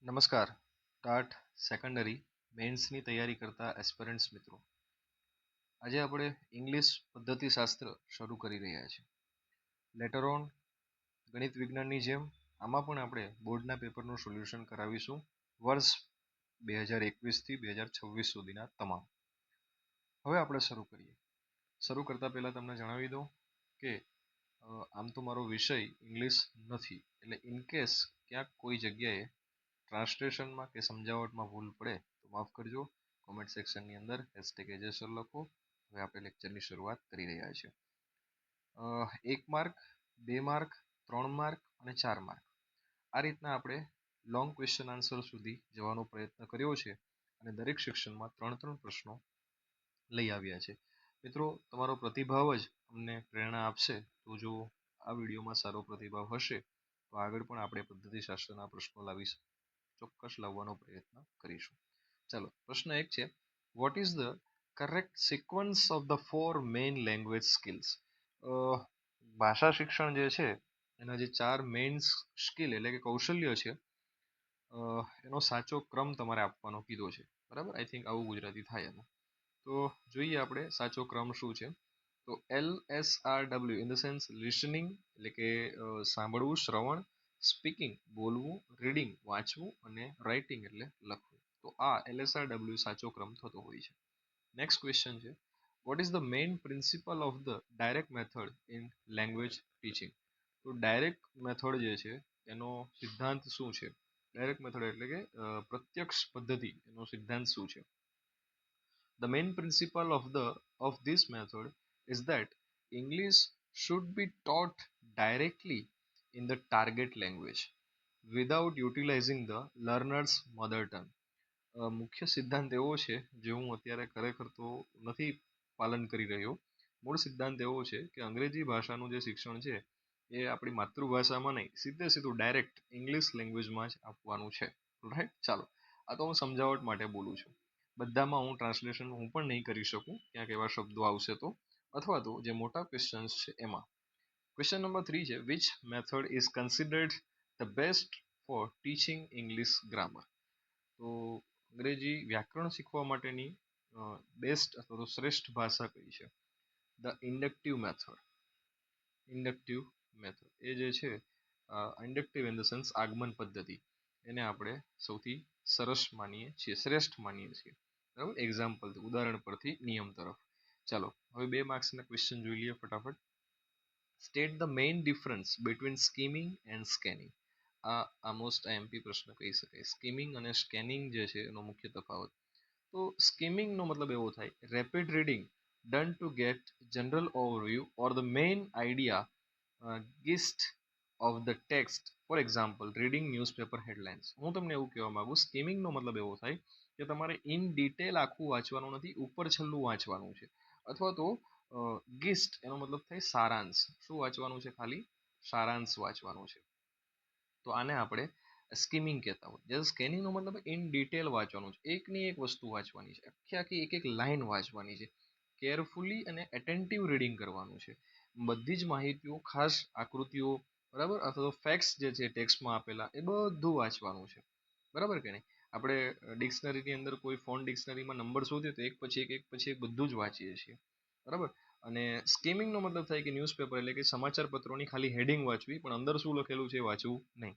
નમસ્કાર. TAT secondary મેન્સની તૈયારી કરતા એસ્પિરન્ટ્સ મિત્રો, આજે આપણે ઇંગ્લિશ પદ્ધતિશાસ્ત્ર શરૂ કરી રહ્યા છીએ. લેટર ઓન ગણિત વિજ્ઞાનની જેમ આમાં પણ આપણે બોર્ડના પેપરનું સોલ્યુશન કરાવીશું વર્ષ 2021થી 2026 સુધીના તમામ. હવે આપણે શરૂ કરીએ. શરૂ કરતાં પહેલાં તમને જણાવી દઉં કે આમ તો મારો વિષય ઇંગ્લિશ નથી, એટલે ઇનકેસ ક્યાંક કોઈ જગ્યાએ ટ્રાન્સલેશનમાં કે સમજાવટમાં ભૂલ પડે તો માફ કરજો. કોમેન્ટ સેક્શનની અંદર #AJSIR લખો. હવે આપણે લેક્ચરની શરૂઆત કરી રહ્યા છીએ. 1 માર્ક, 2 માર્ક, 3 માર્ક અને 4 માર્ક, આ રીતના આપણે લોંગ ક્વેશ્ચન આન્સર સુધી જવાનો પ્રયત્ન કર્યો છે અને દરેક સેક્શનમાં 3 પ્રશ્નો લઈ આવ્યા છે. મિત્રો, તમારો પ્રતિભાવ જ અમને પ્રેરણા આપશે. તો જો આ વિડીયોમાં સારો પ્રતિભાવ હશે તો આગળ પણ આપણે પદ્ધતિશાસ્ત્રના પ્રશ્નો ચોક્કસ લાવવાનો પ્રયત્ન કરીશું. ચાલો, પ્રશ્ન 1 છે, what is the correct sequence of the 4 main language skills? ભાષા શિક્ષણ જે છે એના જે 4 મેઇન સ્કિલ એટલે કે કૌશલ્ય છે, એનો સાચો ક્રમ તમારે આપવાનો કીધો છે. બરાબર, આઈ થિંક આવું ગુજરાતી થાય એનું. તો જોઈએ આપણે સાચો ક્રમ શું છે. તો LSRW in the sense listening એટલે કે સાંભળવું, શ્રવણ, સ્પીકિંગ બોલવું, રીડિંગ વાંચવું અને રાઇટિંગ એટલે લખવું. તો આ LSRW સાચો ક્રમ થતો હોય છે. નેક્સ્ટ ક્વેશ્ચન છે, what is the main principal of the direct method in language teaching? તો ડાયરેક્ટ મેથડ જે છે એનો સિદ્ધાંત શું છે? ડાયરેક્ટ મેથડ એટલે કે પ્રત્યક્ષ પદ્ધતિ, એનો સિદ્ધાંત શું છે? The main principle of this method is that English should be taught directly in the target language without utilizing the learner's mother tongue. મુખ્ય સિદ્ધાંત એવો છે જે હું અત્યારે ખરેખર તો નથી પાલન કરી રહ્યો. મૂળ સિદ્ધાંત એવો છે કે અંગ્રેજી ભાષાનું જે શિક્ષણ છે એ આપણી માતૃભાષામાં નહીં, સીધું ડાયરેક્ટ ઇંગ્લિશ લેંગ્વેજમાં જ આપવાનું છે. રાઈટ, ચાલો, આ તો હું સમજાવટ માટે બોલું છું. બધામાં હું ટ્રાન્સલેશન પણ નહીં કરી શકું, ક્યાંક એવા શબ્દો આવશે તો, અથવા તો જે મોટા ક્વેશ્ચન્સ છે એમાં. ક્વેશ્ચન નંબર 3 છે, which method is considered the best for teaching English grammar? તો અંગ્રેજી વ્યાકરણ શીખવા માટેની બેસ્ટ અથવા તો શ્રેષ્ઠ ભાષા કઈ છે? The inductive method. Inductive method એ જે છે, ઇન્ડક્ટિવ ઇન ધ સેન્સ આગમન પદ્ધતિ, એને આપણે સૌથી સરસ માનીએ છીએ, શ્રેષ્ઠ માનીએ છીએ. બરાબર, એક્ઝામ્પલ ઉદાહરણ પરથી નિયમ તરફ. ચાલો, હવે 2 માર્ક્સના ક્વેશ્ચન જોઈ લઈએ ફટાફટ. State the main difference between skimming and scanning. આ મોસ્ટ આઈએમપી પ્રશ્ન કહી શકાય. સ્કીમિંગ અને સ્કેનિંગ જે છે એનો મુખ્ય તફાવત. તો સ્કીમિંગનો મતલબ એવો થાય, rapid reading done to get general overview or the main idea gist of the text. For example, reading newspaper headlines. હું તમને એવું કહેવા માંગુ, સ્કીમિંગનો મતલબ એવો થાય કે તમારે ઇન ડિટેલ આખું વાંચવાનું નથી, ઉપર છેલ્લું વાંચવાનું છે. અથવા તો ગિસ્ટ એનો મતલબ થાય સારાંશ. શું વાંચવાનું છે? ખાલી સારાંશ વાંચવાનું છે. તો આને આપણે સ્કીમિંગ કહેતા હોય. જ્યારે સ્કેનિંગનો મતલબ ઇન ડિટેલ વાંચવાનું છે, એકની એક વસ્તુ વાંચવાની છે, આખી એક લાઈન વાંચવાની છે, કેરફુલી અને એટેન્ટિવ રીડિંગ કરવાનું છે. બધી જ માહિતીઓ, ખાસ આકૃતિઓ, બરાબર, અથવા તો ફેક્ટ્સ જે છે ટેક્સ્ટમાં આપેલા, એ બધું વાંચવાનું છે. બરાબર કે નહીં? આપણે ડિક્શનરીની અંદર કોઈ ફોન ડિક્શનરીમાં નંબર શોધીએ તો એક પછી એક બધું જ વાંચીએ છીએ. બરાબર. અને સ્કીમિંગનો મતલબ થાય કે ન્યૂઝપેપર એટલે કે સમાચાર પત્રોની ખાલી હેડિંગ વાંચવી, પણ અંદર શું લખેલું છે એ વાંચવું નહીં.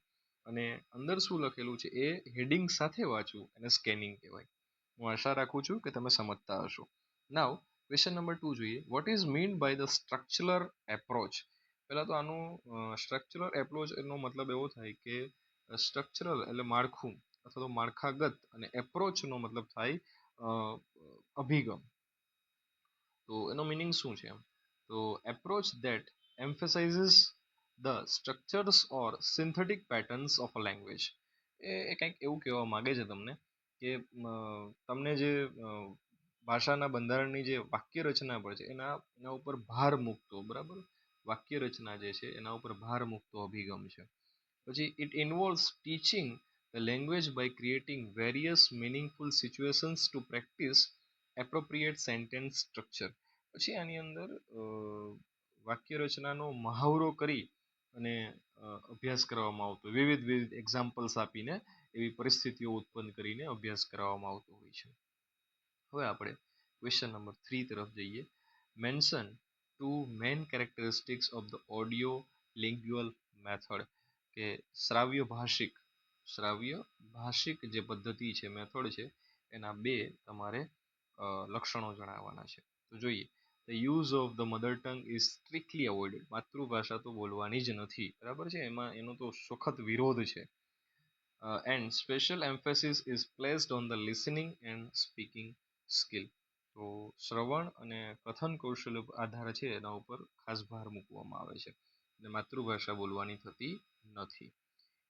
અને અંદર શું લખેલું છે એ હેડિંગ સાથે વાંચવું, એને સ્કેનિંગ કહેવાય. હું આશા રાખું છું કે તમે સમજતા હશો. નાવ ક્વેશ્ચન નંબર 2 જોઈએ, what is mean by the structural approach? પહેલાં તો આનું સ્ટ્રક્ચરલ એપ્રોચ એનો મતલબ એવો થાય કે સ્ટ્રક્ચરલ એટલે માળખું અથવા તો માળખાગત, અને એપ્રોચનો મતલબ થાય અભિગમ. તો એનો મિનિંગ શું છે? તો approach that emphasises the structures or synthetic patterns of a language. એ કંઈક એવું કહેવા માગે છે તમને કે તમને જે ભાષાના બંધારણની જે વાક્ય રચના પર છે એના ઉપર ભાર મૂકતો, બરાબર, વાક્ય રચના જે છે એના ઉપર ભાર મૂકતો અભિગમ છે. પછી it involves teaching the language by creating various meaningful situations to practice appropriate sentence structure. પછી આની અંદર વાક્ય રચનાનો મહાવરો કરી અને અભ્યાસ કરવામાં આવતો, વિવિધ એક્ઝામ્પલ્સ આપીને એવી પરિસ્થિતિઓ ઉત્પન્ન કરીને અભ્યાસ કરાવવામાં આવતો હોય છે. હવે આપણે ક્વેશ્ચન નંબર 3 તરફ જઈએ. Mention two main characteristics of the audio lingual method, કે શ્રાવ્ય ભાષિક જે પદ્ધતિ છે, મેથડ છે, એના બે તમારે લક્ષણો જણાવવાના છે. તો જોઈએ, the use of the mother tongue is strictly avoided. માતૃભાષા તો બોલવાની જ નથી, બરાબર છે, એનો તો સખત વિરોધ છે. And special emphasis is placed on the listening and speaking skill. તો શ્રવણ અને કથન કૌશલ્ય આધાર છે એના ઉપર ખાસ ભાર મૂકવામાં આવે છે, અને માતૃભાષા બોલવાની થતી નથી.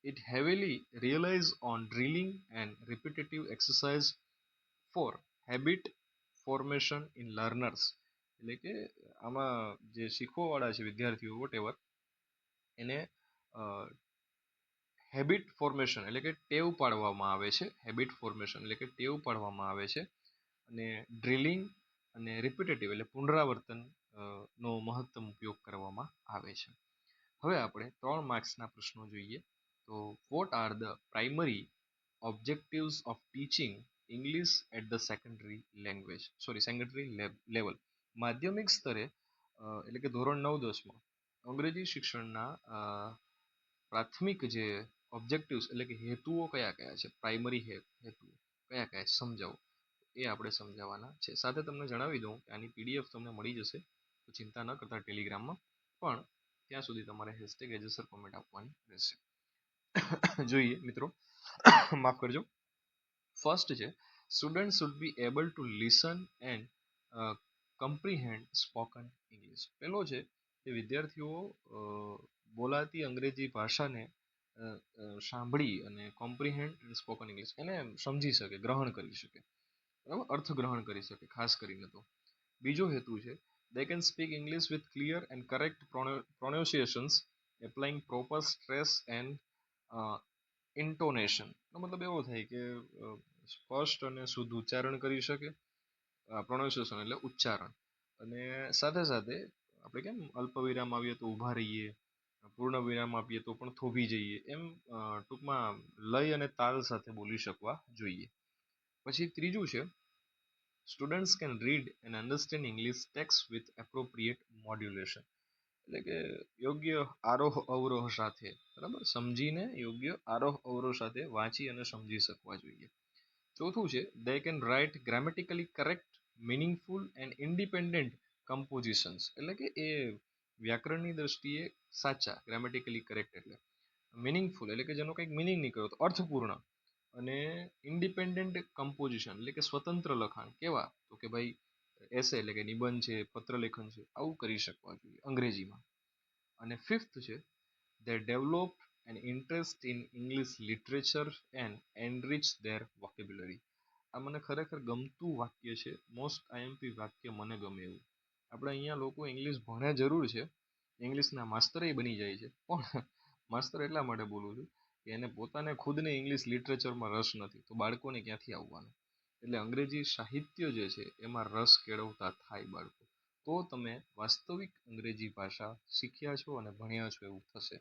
It heavily relies on drilling and repetitive exercise for habit formation in learners. એટલે કે આમાં જે શીખવાવાળા છે વિદ્યાર્થીઓ વોટેવર, એને હેબિટ ફોર્મેશન એટલે કે ટેવ પાડવામાં આવે છે. હેબિટ ફોર્મેશન એટલે કે ટેવ પાડવામાં આવે છે, અને ડ્રિલિંગ અને રિપીટેટિવ એટલે પુનરાવર્તન નો મહત્તમ ઉપયોગ કરવામાં આવે છે. હવે આપણે 3 માર્ક્સના પ્રશ્નો જોઈએ. તો what are the primary objectives of teaching English at the secondary level. માધ્યમિક સ્તરે એટલે કે ધોરણ 9-10માં અંગ્રેજી શિક્ષણના પ્રાથમિક જે ઓબ્જેક્ટિવ્સ એટલે કે હેતુઓ કયા કયા છે, પ્રાઇમરી હેતુઓ કયા કયા છે સમજાવો, એ આપણે સમજાવવાના છે. સાથે તમને જણાવી દઉં કે આની પીડીએફ તમને મળી જશે, તો ચિંતા ન કરતા ટેલિગ્રામમાં, પણ ત્યાં સુધી તમારે હેશટેગ એજસર કોમેન્ટ આપવાની રહેશે. જોઈએ મિત્રો, માફ કરજો. ફર્સ્ટ છે, student should be able to listen and comprehend spoken English. પહેલો છે કે વિદ્યાર્થીઓ બોલાતી અંગ્રેજી ભાષાને સાંભળી અને કોમ્પ્રિહેન્ડ એન્ડ સ્પોકન ઇંગ્લિશ એને સમજી શકે, ગ્રહણ કરી શકે, બરાબર, અર્થ ગ્રહણ કરી શકે ખાસ કરીને. તો બીજો હેતુ છે, they can speak English with clear and correct pronunciations, applying proper stress and intonation. નો મતલબ એવો થાય કે સ્પષ્ટ અને શુદ્ધ ઉચ્ચારણ કરી શકે, પ્રોનાઉન્સિએશન એટલે ઉચ્ચારણ, અને સાથે સાથે આપણે કેમ અલ્પ વિરામ આવીએ તો ઊભા રહીએ, પૂર્ણ વિરામ આપીએ તો પણ થોભી જઈએ, એમ ટૂંકમાં લય અને તાલ સાથે બોલી શકવા જોઈએ. પછી ત્રીજું છે, students can read and understand English text with appropriate modulation. એટલે કે યોગ્ય આરોહ અવરોહ સાથે, બરાબર, સમજીને યોગ્ય આરોહ અવરોહ સાથે વાંચી અને સમજી શકવા જોઈએ. ચોથું છે, they can write grammatically correct, meaningful and independent compositions. એટલે કે એ વ્યાકરણની દ્રષ્ટિએ સાચા, ગ્રામેટિકલી કરેક્ટ એટલે મીનિંગફુલ એટલે કે જેનો કંઈક મિનિંગ નીકળ્યો તો અર્થપૂર્ણ, અને ઇન્ડિપેન્ડન્ટ કમ્પોઝિશન એટલે કે સ્વતંત્ર લખાણ. કેવા? તો કે ભાઈ એસે એટલે કે નિબંધ છે, પત્રલેખન છે, આવું કરી શકવા જોઈએ અંગ્રેજીમાં. અને ફિફ્થ છે, they develop an interest in English literature and enrich their vocabulary. આ મને ખરેખર ગમતું વાક્ય છે, મોસ્ટ આઈએમપી વાક્ય મને ગમે એવું. આપણે અહીંયા લોકો ઇંગ્લિશ ભણે જરૂર છે, ઇંગ્લિશના માસ્તરે બની જાય છે, પણ માસ્તર એટલા માટે બોલું છું કે એને પોતાને ખુદને ઇંગ્લિશ લિટરેચરમાં રસ નથી, તો બાળકોને ક્યાંથી આવવાનું? એટલે અંગ્રેજી સાહિત્ય જે છે એમાં રસ કેળવતા થાય બાળકો, તો તમે વાસ્તવિક અંગ્રેજી ભાષા શીખ્યા છો અને ભણ્યા છો એવું થશે,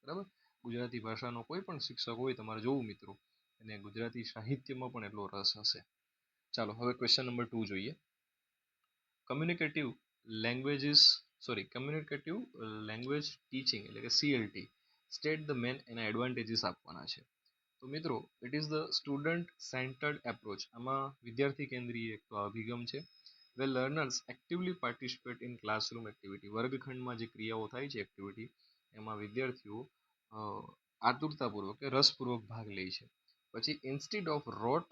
બરાબર. ગુજરાતી ભાષાનો કોઈ પણ શિક્ષક હોય તમારે જોવું મિત્રો, અને ગુજરાતી સાહિત્યમાં પણ એટલો રસ હશે. ચાલો હવે ક્વેશ્ચન નંબર 2 જોઈએ. કમ્યુનિકેટિવ લેંગ્વેજ ટીચિંગ એટલે કે CLT સ્ટેટ ધ મેન એના એડવાન્ટેજીસ આપવાના છે. તો મિત્રો, it is the student centred approach. આમાં વિદ્યાર્થી કેન્દ્રીય એક તો અભિગમ છે. Way learners actively participate in classroom activity. વર્ગખંડમાં જે ક્રિયાઓ થાય છે એક્ટિવિટી, એમાં વિદ્યાર્થીઓ આતુરતાપૂર્વક કે રસપૂર્વક ભાગ લે છે. પછી instead of rote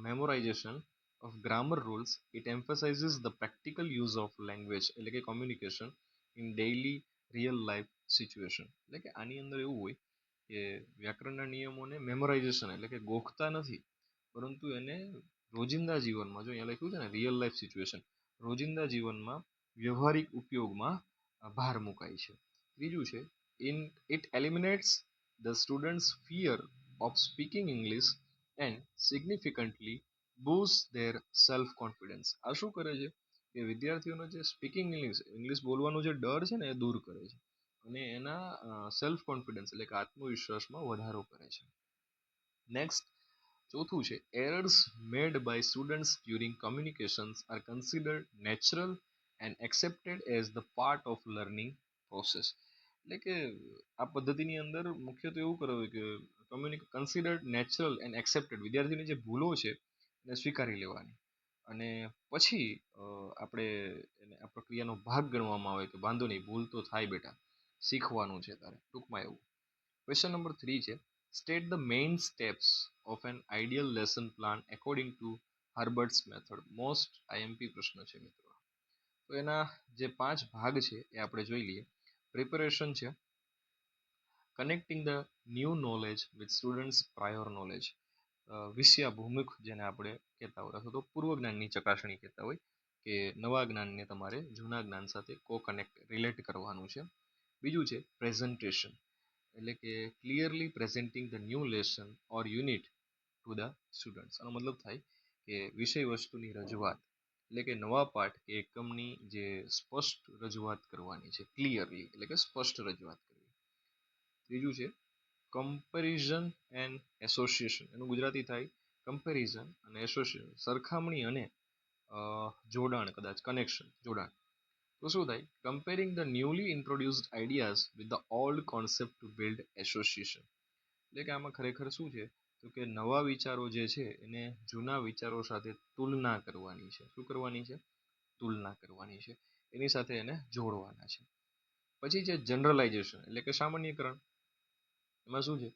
memorisation of grammar rules, it emphasises the practical use of language એટલે કે communication in daily real life situation. એટલે કે આની અંદર એવું હોય કે વ્યાકરણના નિયમોને મેમોરાઇઝેશન એટલે કે ગોખતા નથી, પરંતુ એને રોજિંદા જીવનમાં, જો અહીંયા લખ્યું છે ને રિયલ લાઈફ સિચ્યુએશન, રોજિંદા જીવનમાં વ્યવહારિક ઉપયોગમાં ભાર મુકાય છે. ત્રીજું છે, it eliminates the students fear of speaking English and significantly boost their self confidence. આ શું કરે છે કે વિદ્યાર્થીઓનો જે સ્પીકિંગ ઇંગ્લિશ બોલવાનો જે ડર છે ને એ દૂર કરે છે, અને એના સેલ્ફ કોન્ફિડન્સ એટલે કે આત્મવિશ્વાસમાં વધારો કરે છે. નેક્સ્ટ ચોથું છે errors made by students during communications are considered natural and accepted as the part of learning process. એટલે કે આ પદ્ધતિની અંદર મુખ્યત્વે એવું કરવું કે કન્સિડર્ડ નેચરલ એન્ડ એક્સેપ્ટેડ વિદ્યાર્થીની જે ભૂલો છે એને સ્વીકારી લેવાની અને પછી આપણે એને આ પ્રક્રિયાનો ભાગ ગણવામાં આવે કે વાંધો નહીં, ભૂલ તો થાય બેટા, શીખવાનું છે તારે, ટૂંકમાં એવું. ક્વેશ્ચન નંબર 3 છે state the main steps of an ideal lesson plan according to Herbart's method. Most IMP પ્રશ્ન છે મિત્રો. તો એના જે 5 ભાગ છે એ આપણે જોઈ લઈએ. પ્રિપેરેશન છે, connecting the new knowledge with students prior knowledge, વિષયાભૂમુખ જેને આપણે કહેતા હોય અથવા તો પૂર્વ જ્ઞાનની ચકાસણી કહેતા હોય કે નવા જ્ઞાનને તમારે જૂના જ્ઞાન સાથે કનેક્ટ રિલેટ કરવાનું છે. બીજું છે પ્રેઝન્ટેશન, એટલે કે clearly presenting the new lesson or unit to the students. આનો મતલબ થાય કે વિષય વસ્તુની રજૂઆત, એટલે કે નવા પાઠ કે એકમની જે સ્પષ્ટ રજૂઆત કરવાની છે, ક્લિયરલી એટલે કે સ્પષ્ટ રજૂઆત કરવી. ત્રીજું છે કમ્પેરિઝન એન્ડ એસોસિએશન, એનું ગુજરાતી થાય કમ્પેરિઝન અને એસોસિએશન, સરખામણી અને જોડાણ, કદાચ કનેક્શન, જોડાણ. તો શું થાય comparing the newly introduced ideas with the old concept to build association. એટલે કે આમાં ખરેખર શું છે તો કે નવા વિચારો જે છે એને જૂના વિચારો સાથે તુલના કરવાની છે. શું કરવાની છે? તુલના કરવાની છે, એની સાથે એને જોડવાના છે. પછી છે જનરલાઇઝેશન, એટલે કે સામાન્યકરણ. એમાં શું છે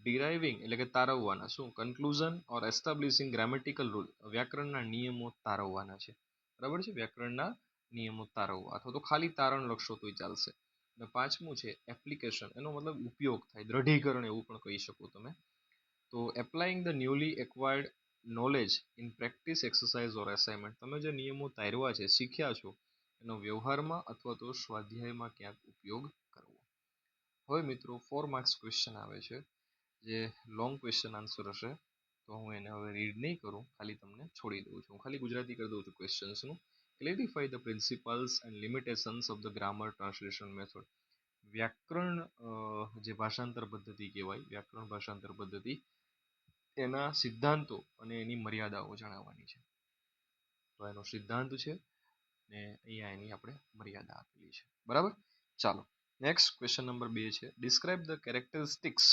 ડિરાઇવિંગ એટલે કે તારવવાના, શું કન્ક્લુઝન ઓર એસ્ટાબ્લિશિંગ ગ્રામેટિકલ રૂલ, વ્યાકરણના નિયમો તારવવાના છે. બરાબર છે, વ્યાકરણના નિયમો તારવવા અથવા તો ખાલી તારણ લખશો તોય ચાલશે. અને પાંચમું છે એપ્લિકેશન, એનો મતલબ ઉપયોગ થાય, દ્રઢીકરણ એવું પણ કહી શકો તમે. તો applying the newly acquired knowledge in practice exercise or assignment, તમે જે નિયમો તારવ્યા છે, શીખ્યા છો, એનો વ્યવહારમાં અથવા તો સ્વાધ્યાયમાં ક્યાંક ઉપયોગ કરવો. હવે મિત્રો 4 માર્ક્સ ક્વેશ્ચન આવે છે જે લોંગ ક્વેશ્ચન આન્સર હશે, તો હું એને હવે રીડ નહીં કરું, ખાલી તમને છોડી દઉં છું. હું ખાલી ગુજરાતી કરી દઉં છું ક્વેશ્ચન્સનું. Clarify the principles and limitations of the grammar translation method. વ્યાકરણ જે ભાષાંતર પદ્ધતિ કહેવાય, વ્યાકરણ ભાષાંતર પદ્ધતિ, એના સિદ્ધાંતો અને એની મર્યાદાઓ જણાવવાની છે. તો એનો સિદ્ધાંત છે ને અહીંયા એની આપણે મર્યાદા આપેલી છે. બરાબર, ચાલો નેક્સ્ટ ક્વેશ્ચન નંબર 2 છે describe the characteristics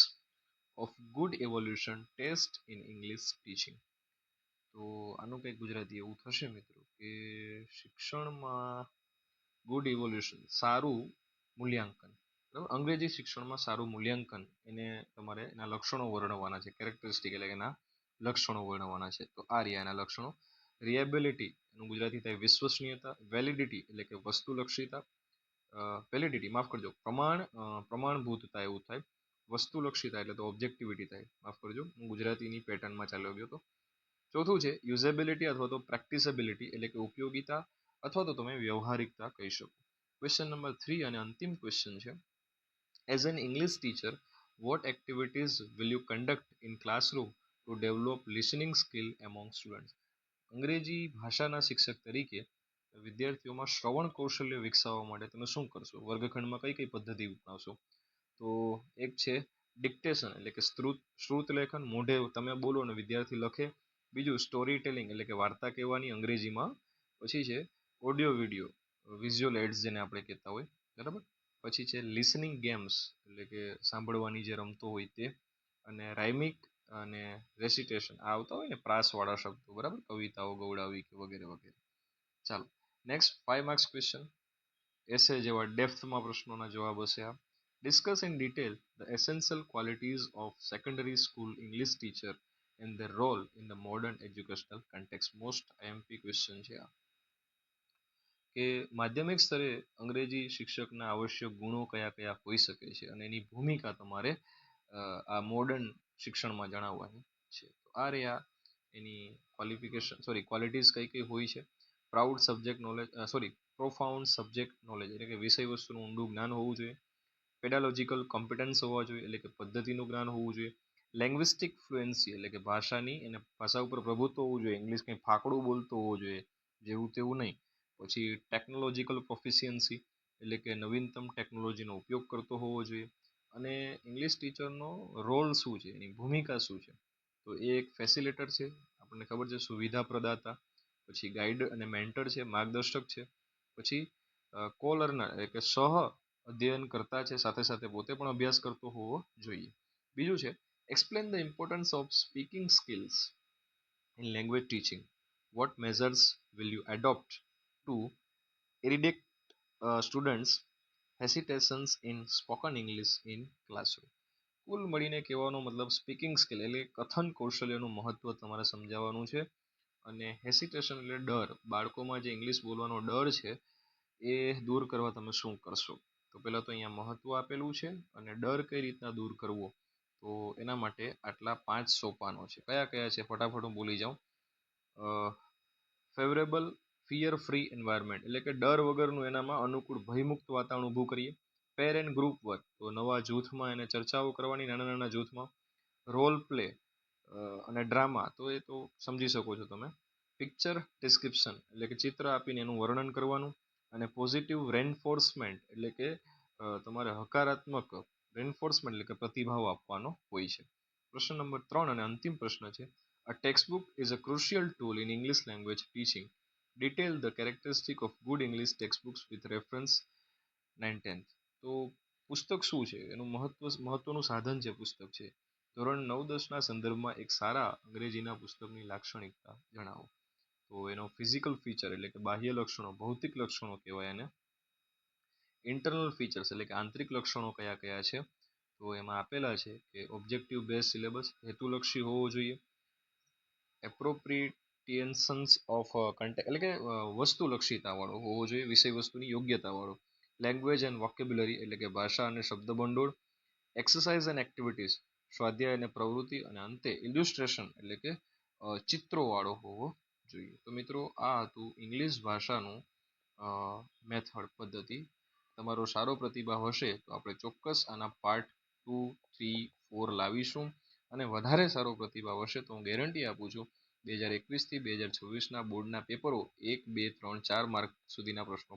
of good evolution test in English teaching. તો આનું કંઈક ગુજરાતી એવું થશે મિત્રો કે શિક્ષણમાં ગુડ ઇવોલ્યુશન, સારું મૂલ્યાંકન. બરાબર, અંગ્રેજી શિક્ષણમાં સારું મૂલ્યાંકન, એને તમારે એના લક્ષણો વર્ણવવાના છે. કેરેક્ટરિસ્ટિક એટલે કે એના લક્ષણો વર્ણવવાના છે. તો આ રહ્યા એના લક્ષણો. રિએબિલિટી, એનું ગુજરાતી થાય વિશ્વસનીયતા. વેલિડિટી એટલે કે વસ્તુલક્ષીતા, વેલિડિટી માફ કરજો, પ્રમાણભૂતતા એવું થાય. વસ્તુલક્ષીતા એટલે તો ઓબ્જેક્ટિવિટી થાય, માફ કરજો, હું ગુજરાતીની પેટર્નમાં ચાલ્યો ગયો તો. ચોથું છે યુઝેબિલિટી અથવા તો પ્રેક્ટિસેબિલિટી એટલે કે ઉપયોગિતા અથવા તો તમે વ્યવહારિકતા કહી શકો. ક્વેશ્ચન નંબર 3 અને અંતિમ ક્વેશ્ચન છે as an English teacher what activities will you conduct in classroom to develop listening skill among students. અંગ્રેજી ભાષાના શિક્ષક તરીકે વિદ્યાર્થીઓમાં શ્રવણ કૌશલ્ય વિકસાવવા માટે તમે શું કરશો? વર્ગખંડમાં કઈ કઈ પદ્ધતિ અપનાવશો? તો એક છે ડિક્ટેશન એટલે કે શ્રુત લેખન, મોઢે તમે બોલો અને વિદ્યાર્થી લખે. બીજું સ્ટોરી ટેલિંગ એટલે કે વાર્તા કહેવાની અંગ્રેજીમાં. પછી છે ઓડિયો વિડિયો, વિઝ્યુઅલ એડ્સ જેને આપણે કહેતા હોય, બરાબર. પછી છે લિસનિંગ ગેમ્સ એટલે કે સાંભળવાની જે રમતો હોય તે. અને રાઇમિક અને રેસિટેશન આવતા હોય ને પ્રાસવાળા શબ્દો, બરાબર, કવિતાઓ ગવડાવી કે વગેરે વગેરે. ચાલો નેક્સ્ટ 5 માર્ક્સ ક્વેશ્ચન, એસે જેવા ડેપ્થમાં પ્રશ્નોના જવાબ હશે આ. Discuss in detail the essential qualities of secondary school English teacher and their role in the modern educational context. Most IMP question છે આ કે માધ્યમિક સ્તરે અંગ્રેજી શિક્ષકના આવશ્યક ગુણો કયા કયા હોઈ શકે છે અને એની ભૂમિકા તમારે આ મોડર્ન શિક્ષણમાં જણાવવાની છે. તો આ રહ્યા એની ક્વોલિટીઝ કઈ કઈ હોય છે. Proud subject knowledge, profound subject knowledge એટલે કે વિષય વસ્તુનું ઊંડું જ્ઞાન હોવું જોઈએ. પેડાલોજિકલ કોમ્પિટન્સ હોવા જોઈએ એટલે કે પદ્ધતિનું જ્ઞાન હોવું જોઈએ. લેંગ્વિસ્ટિક ફ્લુએન્સી એટલે કે ભાષાની અને ભાષા ઉપર પ્રભુત્વ હોવું જોઈએ, ઇંગ્લિશ કંઈ ફાકડું બોલતો હોવો જોઈએ, જેવું તેવું નહીં. પછી ટેકનોલોજીકલ પ્રોફિશિયન્સી એટલે કે નવીનતમ ટેકનોલોજીનો ઉપયોગ કરતો હોવો જોઈએ. અને ઇંગ્લિશ ટીચરનો રોલ શું છે, એની ભૂમિકા શું છે? તો એ એક ફેસિલિટેટર છે, આપણને ખબર છે, સુવિધા પ્રદાતા, પછી ગાઈડ અને મેન્ટર છે, માર્ગદર્શક છે, પછી કોલરના એટલે કે સહ અધ્યયન કરતા છે, સાથે સાથે પોતે પણ અભ્યાસ કરતો હોવો જોઈએ. બીજું છે explain the importance of speaking skills in language teaching. What measures will you adopt to eradicate students hesitations in spoken English in classroom? કુલ મળીને કહેવાનો મતલબ સ્પીકિંગ સ્કિલ એટલે કથન કૌશલ્યનું મહત્વ તમારે સમજાવવાનું છે. અને હેસિટેશન એટલે ડર, બાળકોમાં જે ઇંગ્લિશ બોલવાનો ડર છે એ દૂર કરવા તમે શું કરશો? તો પહેલાં તો અહીંયા મહત્વ આપેલું છે અને ડર કઈ રીતના દૂર કરવો, તો એના માટે આટલા 5 સોપાનો છે. કયા કયા છે ફટાફટ હું બોલી જાઉં. ફેવરેબલ ફિયર ફ્રી એન્વાયરમેન્ટ એટલે કે ડર વગરનું એનામાં અનુકૂળ ભયમુક્ત વાતાવરણ ઊભું કરીએ. પેર એન્ડ ગ્રુપ વર્ક, તો નવા જૂથમાં એને ચર્ચાઓ કરવાની, નાના નાના જૂથમાં. રોલ પ્લે અને ડ્રામા, તો એ તો સમજી શકો છો તમે. પિક્ચર ડિસ્ક્રિપ્શન એટલે કે ચિત્ર આપીને એનું વર્ણન કરવાનું. અને પોઝિટિવ રેનફોર્સમેન્ટ એટલે કે તમારે હકારાત્મક રેનફોર્સમેન્ટ એટલે કે પ્રતિભાવ આપવાનો હોય છે. પ્રશ્ન નંબર 3 અને અંતિમ પ્રશ્ન છે, A textbook is a crucial tool in English language teaching. Detail the characteristic of good English textbooks with reference 9-10th. તો પુસ્તક શું છે, એનું મહત્વનું સાધન છે પુસ્તક છે. ધોરણ 9-10ના સંદર્ભમાં એક સારા અંગ્રેજીના પુસ્તકની લાક્ષણિકતા જણાવો. તો એનો ફિઝિકલ ફીચર એટલે કે બાહ્ય લક્ષણો, ભૌતિક લક્ષણો કહેવાય એને. ઇન્ટરનલ ફીચર્સ એટલે કે આંતરિક લક્ષણો કયા કયા છે, તો એમાં આપેલા છે કે ઓબ્જેક્ટિવ બેઝ સિલેબસ, હેતુલક્ષી હોવો જોઈએ. એપ્રોપ્રિએશન્સ ઓફ કન્ટેન્ટ એટલે કે વસ્તુલક્ષીતા વાળો હોવો જોઈએ, વિષય વસ્તુની યોગ્યતા વાળો. લેંગ્વેજ એન્ડ વોકેબ્યુલરી એટલે કે ભાષા અને શબ્દભંડોળ. એક્સરસાઇઝ એન્ડ એક્ટિવિટીઝ, સ્વાધ્યાય અને પ્રવૃત્તિ. અને અંતે ઇલ્યુસ્ટ્રેશન એટલે કે ચિત્રો વાળો હોવો જોઈએ. તો મિત્રો આ હતું ઇંગ્લિશ ભાષાનું મેથડ પદ્ધતિ. તમારો સારો પ્રતિભાવ હશે તો આપણે ચોક્કસ આના પાર્ટ 2, 3, 4 લાવીશું. અને વધારે સારો પ્રતિભાવ હશે તો હું ગેરંટી આપું છું 2021 થી 2026ના બોર્ડના પેપરો 1, 2, 3, 4 માર્ક સુધીના પ્રશ્નો